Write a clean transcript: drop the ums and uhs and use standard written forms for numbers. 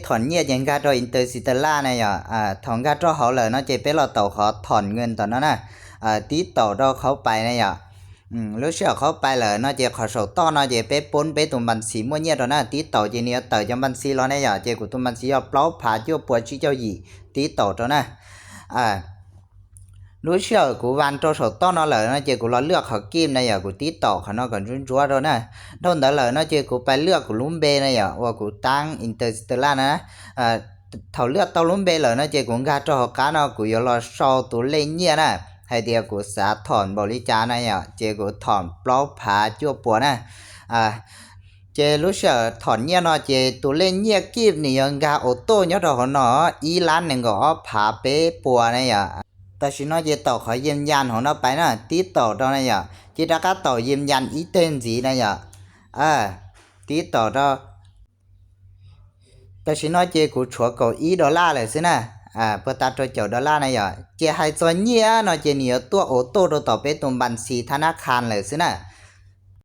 ถอนเงียยังกาโดอินเตอร์ซิเตล่าเนี่ยถอนกาโดเขาเลยเนาะเจไปเราต่อขอถอนเงินตอนนั้นนะตีต่อเราเขาไปเนี่ยรู้เชื่อเขาไปเลยเนาะเจขอส่งต่อเนาะเจไปปนไปตุ่มบัญชีมั่วเนี่ยตอนนั้นตีต่อเจเนี่ยต่อจำบัญชีเราเนี่ยเจกูตุ่มบัญชีเอาเปล่าผ่าเจ้าปวดชี้เจ้าหยีตีต่อตอนนั้นรู้เชื่อกูวันตัวสดต้อนนอเลยนะเจกูเราเลือกเขากิมนะอย่ากูตีต่อเขาเนาะก่อนจัวๆแล้วนะโดนแต่เลยนะเจกูไปเลือกกูลุ้มเบนะอย่าว่ากูตั้งอินเตอร์สเตล่านะเขาเลือกตัวลุ้มเบเลยนะเจกูกาตัวเขาเนาะกูยอรอโซตัวเล่นเนี่ยนะให้เดียวกูสาถอนบริจาคนะอย่าเจกูถอนเปล่าผาจั่วปัวนะเจรู้เชื่อถอนเนี่ยเนาะเจตัวเล่นเนี่ยกิมนี่ยังกาโอโต้เนี่ยตัวเขาเนาะอีร้านหนึ่งก็ผาเป๊ปัวนะอย่าแต่ฉันว่าจะต่อขอยืนยันของเราไปนะติดต่อตอนนี้อ่ะจิตรการต่อยืนยันอีเต็นสีนะอ่ะติดต่อต่อแต่ฉันว่าจะกูชัวร์ก็$1เลยสินะเพื่อตัดตัว$9นะอ่ะจะให้ส่วนเนี้ยเนาะจะเนี่ยตัวโอโต้ตัวต่อไปตรงบัญชีธนาคารเลยสินะ